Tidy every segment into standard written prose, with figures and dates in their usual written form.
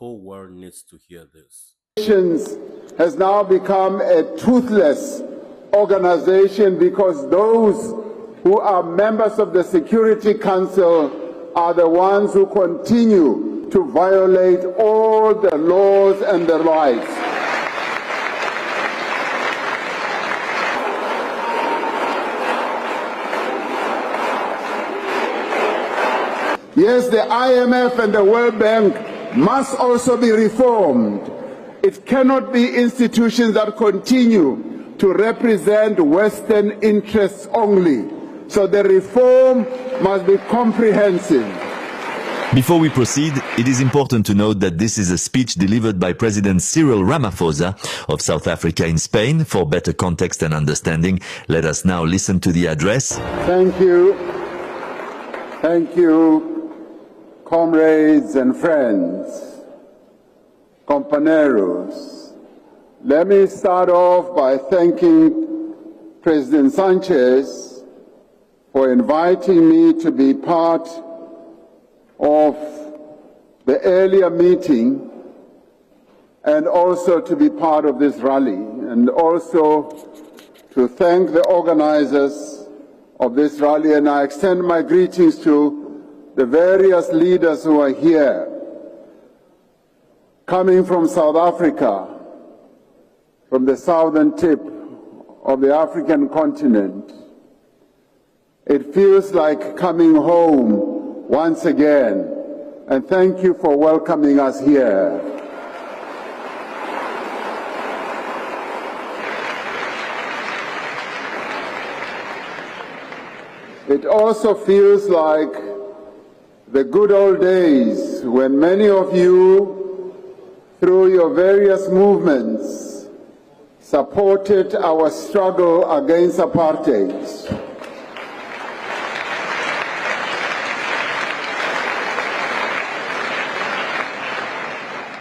whole world needs to hear this. Has now become a toothless organization because those who are members of the Security Council are the ones who continue to violate all the laws and the rights. Yes, the IMF and the World Bank must also be reformed. It cannot be institutions that continue to represent Western interests only. So the reform must be comprehensive. Before we proceed, it is important to note that this is a speech delivered by President Cyril Ramaphosa of South Africa in Spain. For better context and understanding, let us now listen to the address. Thank you. Thank you, comrades and friends, compañeros. Let me start off by thanking President Sanchez for inviting me to be part of the earlier meeting and also to be part of this rally, and also to thank the organizers of this rally. And I extend my greetings to the various leaders who are here, coming from South Africa, from the southern tip of the African continent. It feels like coming home once again, and thank you for welcoming us here. It also feels like the good old days when many of you, through your various movements, supported our struggle against apartheid.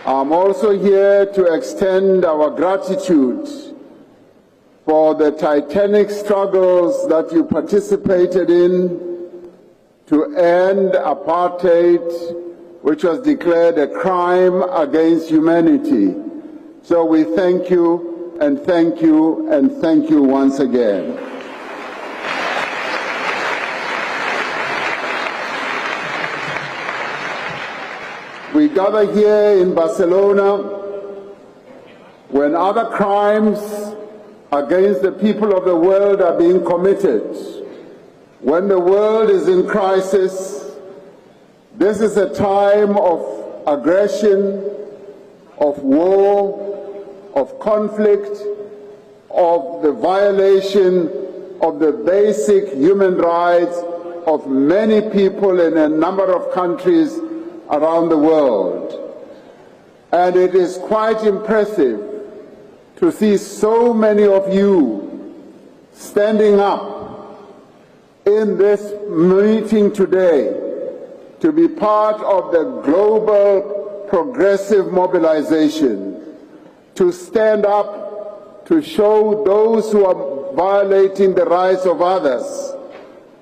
I'm also here to extend our gratitude for the titanic struggles that you participated in to end apartheid, which was declared a crime against humanity. So we thank you and thank you and thank you once again. We gather here in Barcelona when other crimes against the people of the world are being committed. When the world is in crisis, this is a time of aggression, of war, of conflict, of the violation of the basic human rights of many people in a number of countries around the world. And it is quite impressive to see so many of you standing up in this meeting today to be part of the global progressive mobilization, to stand up to show those who are violating the rights of others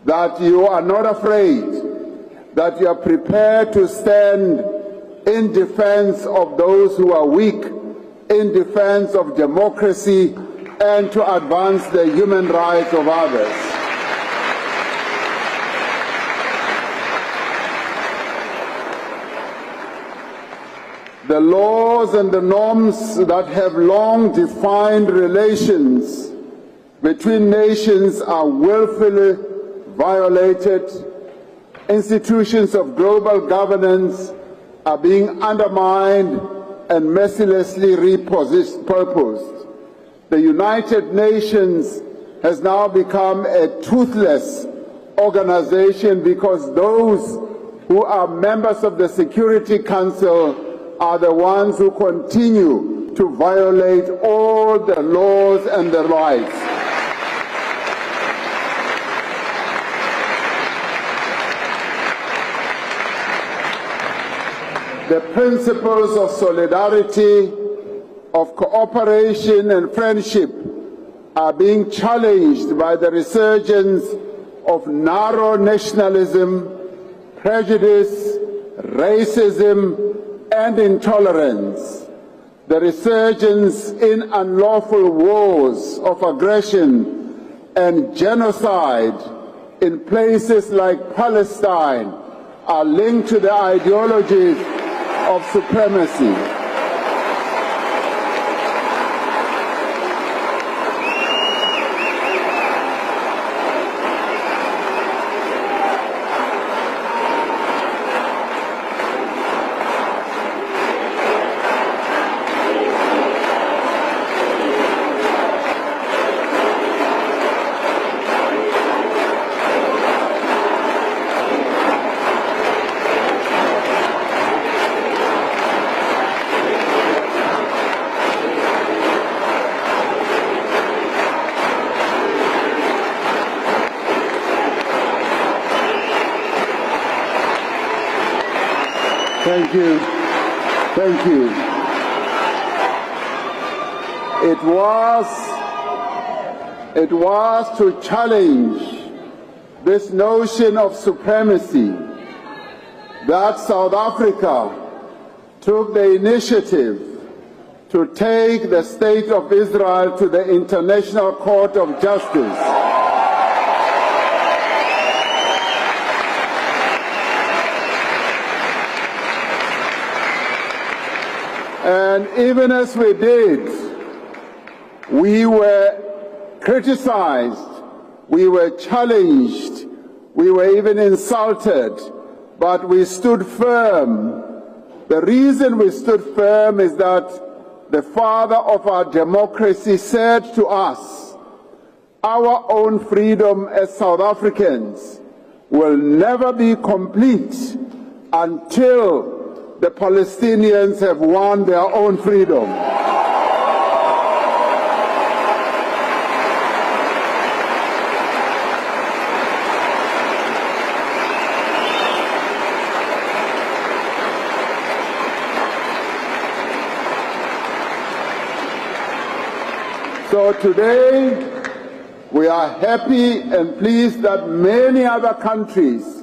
that you are not afraid, that you are prepared to stand in defense of those who are weak, in defense of democracy, and to advance the human rights of others. The laws and the norms that have long defined relations between nations are willfully violated. Institutions of global governance are being undermined and mercilessly repurposed. The United Nations has now become a toothless organization because those who are members of the Security Council are the ones who continue to violate all the laws and the rights. The principles of solidarity, of cooperation and friendship are being challenged by the resurgence of narrow nationalism, prejudice, racism, and intolerance, the resurgence in unlawful wars of aggression and genocide in places like Palestine are linked to the ideologies of supremacy. Thank you. Thank you. It was to challenge this notion of supremacy that South Africa took the initiative to take the State of Israel to the International Court of Justice. And even as we did, we were criticized, we were challenged, we were even insulted, but we stood firm. The reason we stood firm is that the father of our democracy said to us, our own freedom as South Africans will never be complete until the Palestinians have won their own freedom. So today, we are happy and pleased that many other countries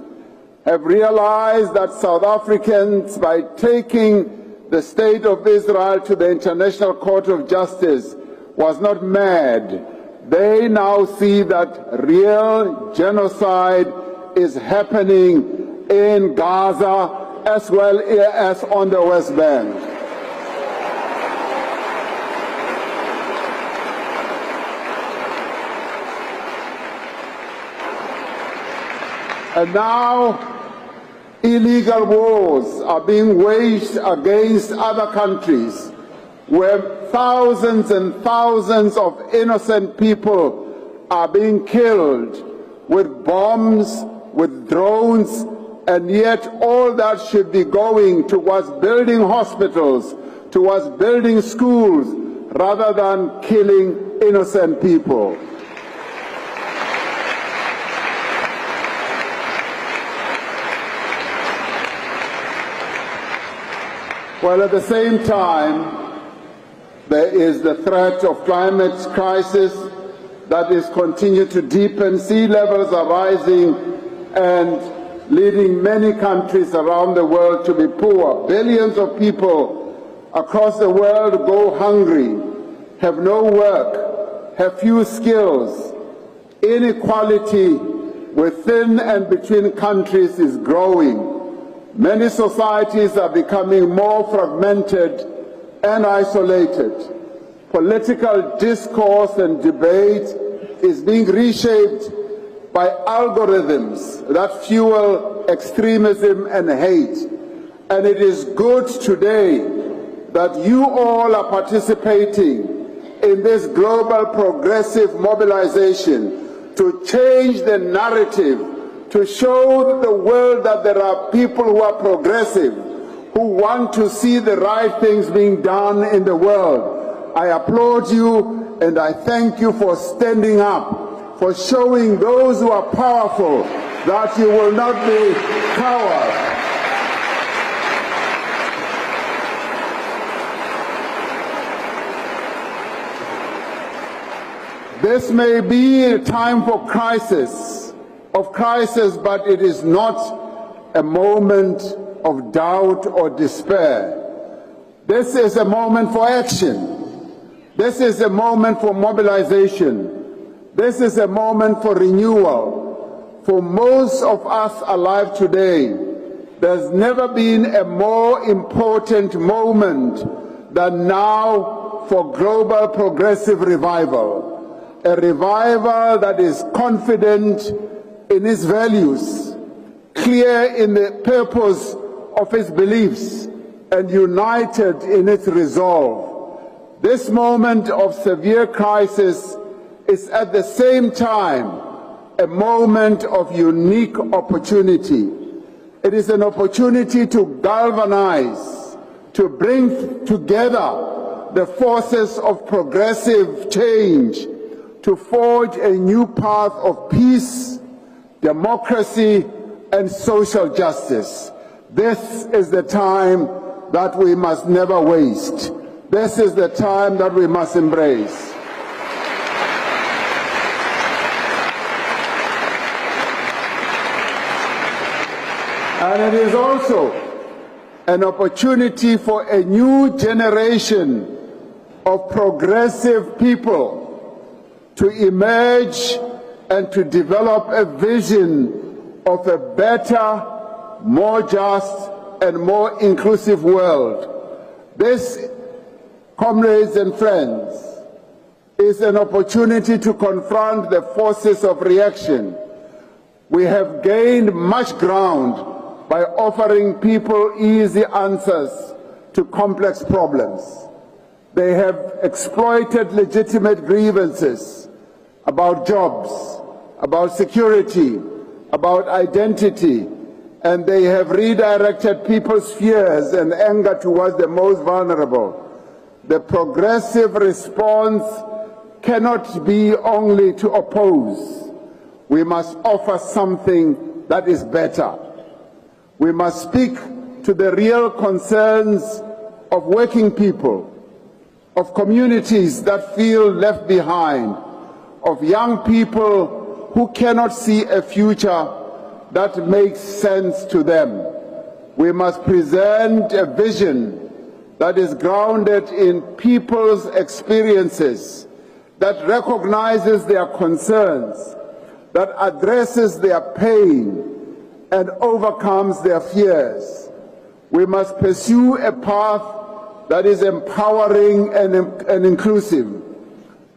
have realized that South Africans, by taking the State of Israel to the International Court of Justice, was not mad. They now see that real genocide is happening in Gaza as well as on the West Bank. And now, illegal wars are being waged against other countries where thousands and thousands of innocent people are being killed with bombs, with drones, and yet all that should be going towards building hospitals, towards building schools, rather than killing innocent people. While at the same time, there is the threat of climate crisis that is continuing to deepen. Sea levels are rising and leading many countries around the world to be poor. Billions of people across the world go hungry, have no work, have few skills. Inequality within and between countries is growing. Many societies are becoming more fragmented and isolated. Political discourse and debate is being reshaped by algorithms that fuel extremism and hate. And it is good today that you all are participating in this global progressive mobilization to change the narrative, to show the world that there are people who are progressive, who want to see the right things being done in the world. I applaud you and I thank you for standing up, for showing those who are powerful that you will not be cowards. This may be a time for crisis, but it is not a moment of doubt or despair. This is a moment for action. This is a moment for mobilization. This is a moment for renewal. For most of us alive today, there's never been a more important moment than now for global progressive revival. A revival that is confident in its values, clear in the purpose of its beliefs, and united in its resolve. This moment of severe crisis is at the same time a moment of unique opportunity. It is an opportunity to galvanize, to bring together the forces of progressive change, to forge a new path of peace, democracy, and social justice. This is the time that we must never waste. This is the time that we must embrace. And it is also an opportunity for a new generation of progressive people to emerge and to develop a vision of a better, more just, and more inclusive world. This, comrades and friends, is an opportunity to confront the forces of reaction. We have gained much ground by offering people easy answers to complex problems. They have exploited legitimate grievances about jobs, about security, about identity, and they have redirected people's fears and anger towards the most vulnerable. The progressive response cannot be only to oppose. We must offer something that is better. We must speak to the real concerns of working people, of communities that feel left behind, of young people who cannot see a future that makes sense to them. We must present a vision that is grounded in people's experiences, that recognizes their concerns, that addresses their pain, and overcomes their fears. We must pursue a path that is empowering and inclusive.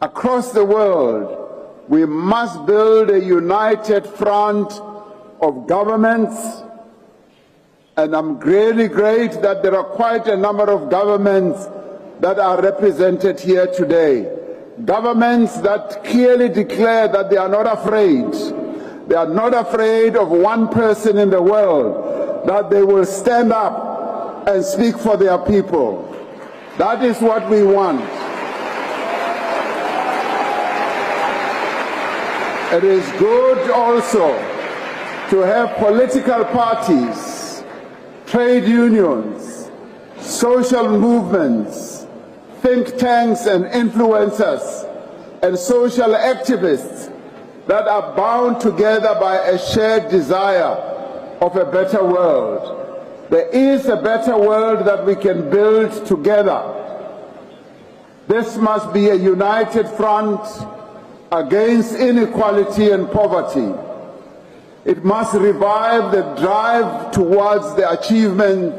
Across the world, we must build a united front of governments, and I'm really great that there are quite a number of governments that are represented here today. Governments that clearly declare that they are not afraid. They are not afraid of one person in the world, that they will stand up and speak for their people. That is what we want. It is good also to have political parties, trade unions, social movements, think tanks and influencers, and social activists that are bound together by a shared desire of a better world. There is a better world that we can build together. This must be a united front against inequality and poverty. It must revive the drive towards the achievement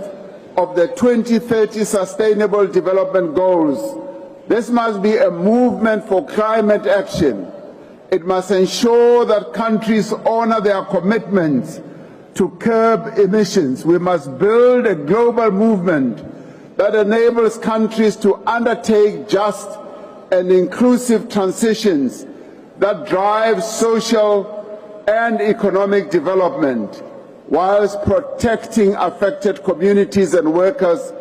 of the 2030 Sustainable Development Goals. This must be a movement for climate action. It must ensure that countries honor their commitments to curb emissions. We must build a global movement that enables countries to undertake just and inclusive transitions that drive social and economic development, whilst protecting affected communities and workers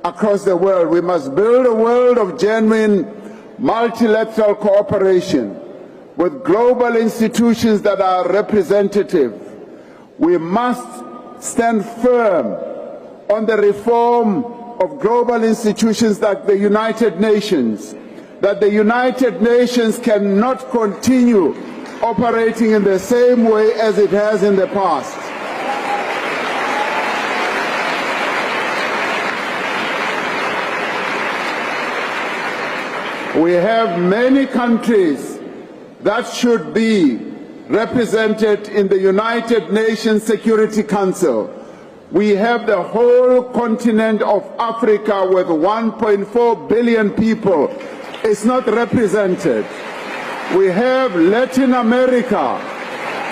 across the world. We must build a world of genuine multilateral cooperation with global institutions that are representative. We must stand firm on the reform of global institutions like the United Nations, that the United Nations cannot continue operating in the same way as it has in the past. We have many countries that should be represented in the United Nations Security Council. We have the whole continent of Africa with 1.4 billion people. It's not represented. We have Latin America.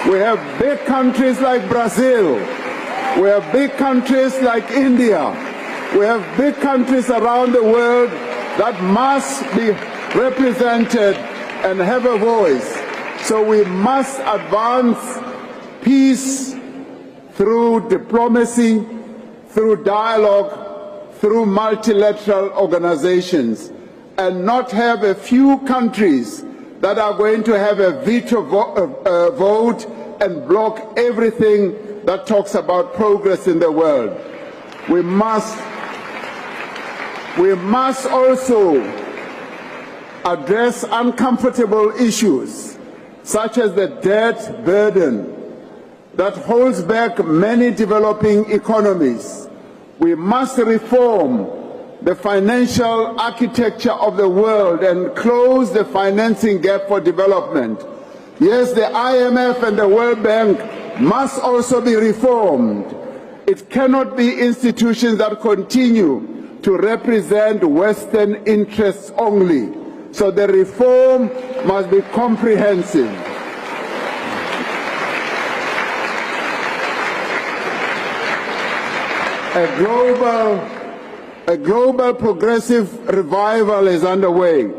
We have big countries like Brazil. We have big countries like India. We have big countries around the world that must be represented and have a voice. So we must advance peace through diplomacy, through dialogue, through multilateral organizations, and not have a few countries that are going to have a veto vote and block everything that talks about progress in the world. We must also address uncomfortable issues such as the debt burden that holds back many developing economies. We must reform the financial architecture of the world and close the financing gap for development. Yes, the IMF and the World Bank must also be reformed. It cannot be institutions that continue to represent Western interests only. So the reform must be comprehensive. A global progressive revival is underway.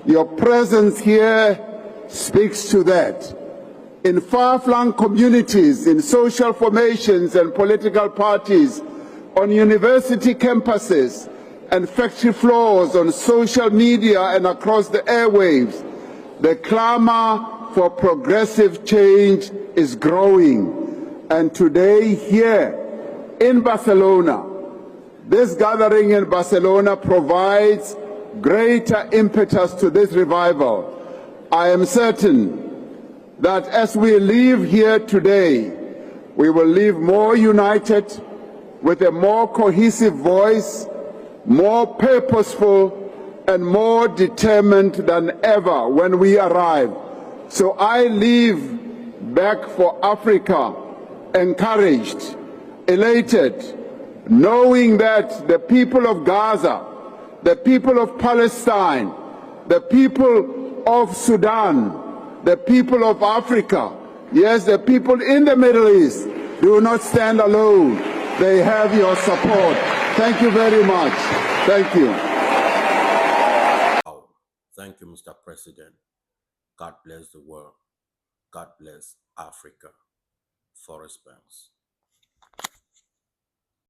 Your presence here speaks to that. In far-flung communities, in social formations and political parties, on university campuses and factory floors, on social media and across the airwaves, the clamor for progressive change is growing. And today here in Barcelona, this gathering in Barcelona provides greater impetus to this revival. I am certain that as we leave here today, we will leave more united, with a more cohesive voice, more purposeful, and more determined than ever when we arrive. So I leave back for Africa encouraged, elated, knowing that the people of Gaza, the people of Palestine, the people of Sudan, the people of Africa, yes, the people in the Middle East do not stand alone. They have your support. Thank you very much. Thank you. Wow. Thank you, Mr. President. God bless the world. God bless Africa. Forest Banks.